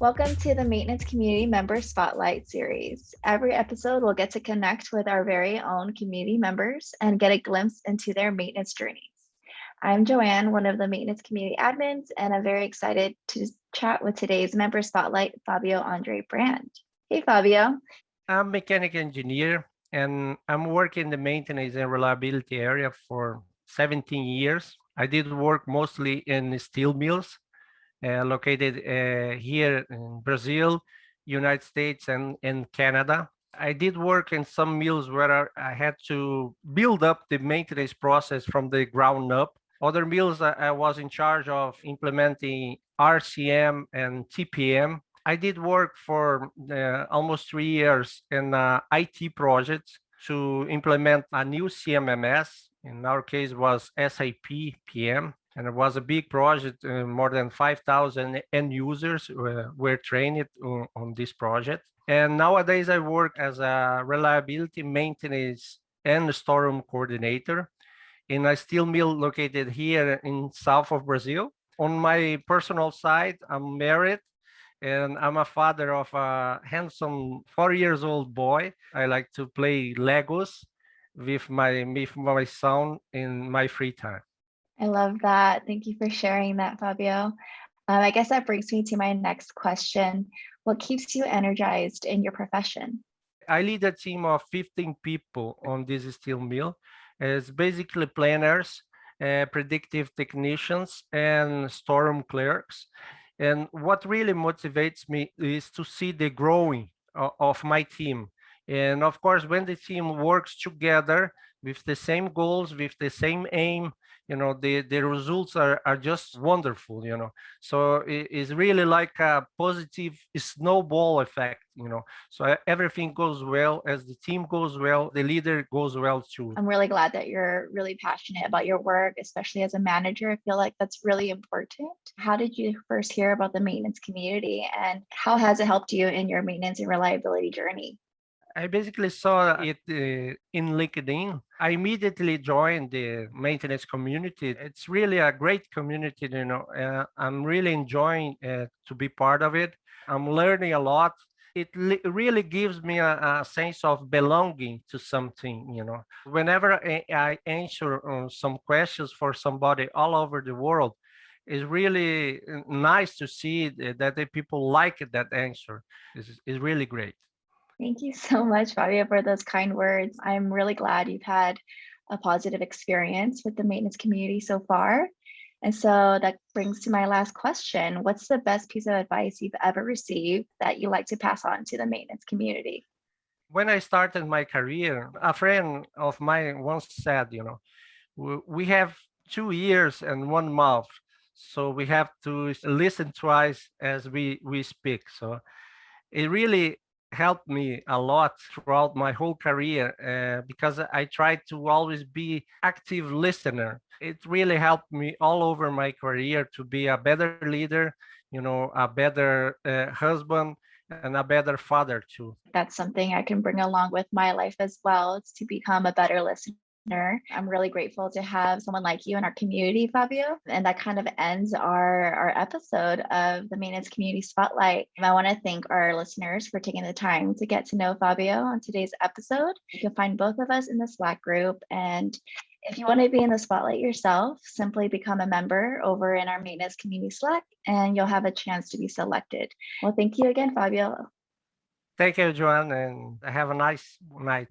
Welcome to the Maintenance Community Member Spotlight series. Every episode, we'll get to connect with our very own community members and get a glimpse into their maintenance journeys. I'm Joanne, one of the maintenance community admins, and I'm very excited to chat with today's Member Spotlight, Fabio Andre Brand. Hey, Fabio. I'm a mechanical engineer and I'm working in the maintenance and reliability area for 17 years. I did work mostly in steel mills located here in Brazil, United States, and Canada. I did work in some mills where I had to build up the maintenance process from the ground up. Other mills I was in charge of implementing RCM and TPM. I did work for almost 3 years in IT projects to implement a new CMMS. In our case, was SAP PM, and it was a big project. More than 5,000 end users were trained on this project. And nowadays, I work as a reliability, maintenance, and storeroom coordinator in a steel mill located here in south of Brazil. On my personal side, I'm married and I'm a father of a handsome 4 years old boy. I like to play Legos with my son in my free time. I love that. Thank you for sharing that, Fabio. I guess that brings me to my next question. What keeps you energized in your profession? I lead a team of 15 people on this steel mill. It's basically planners, predictive technicians, and storeroom clerks. And what really motivates me is to see the growing of my team. And of course, when the team works together with the same goals, with the same aim, the results are just wonderful. So it's really like a positive snowball effect. So everything goes well. As the team goes well, the leader goes well too. I'm really glad that you're really passionate about your work, especially as a manager. I feel like that's really important. How did you first hear about the maintenance community, and how has it helped you in your maintenance and reliability journey? I basically saw it in LinkedIn. I immediately joined the maintenance community. It's really a great community. I'm really enjoying to be part of it. I'm learning a lot. It really gives me a sense of belonging to something. Whenever I answer some questions for somebody all over the world, it's really nice to see that the people like that answer. It's really great. Thank you so much, Fabio, for those kind words. I'm really glad you've had a positive experience with the maintenance community so far. And so that brings to my last question. What's the best piece of advice you've ever received that you like to pass on to the maintenance community? When I started my career, a friend of mine once said, we have 2 years and 1 month, so we have to listen twice as we speak. So it really helped me a lot throughout my whole career because I tried to always be active listener. It really helped me all over my career to be a better leader, a better husband, and a better father too. That's something I can bring along with my life as well. It's to become a better listener. I'm really grateful to have someone like you in our community, Fabio. And that kind of ends our episode of the Maintenance Community Spotlight. And I want to thank our listeners for taking the time to get to know Fabio on today's episode. You can find both of us in the Slack group. And if you want to be in the spotlight yourself, simply become a member over in our Maintenance Community Slack, and you'll have a chance to be selected. Well, thank you again, Fabio. Thank you, Joanne, and have a nice night.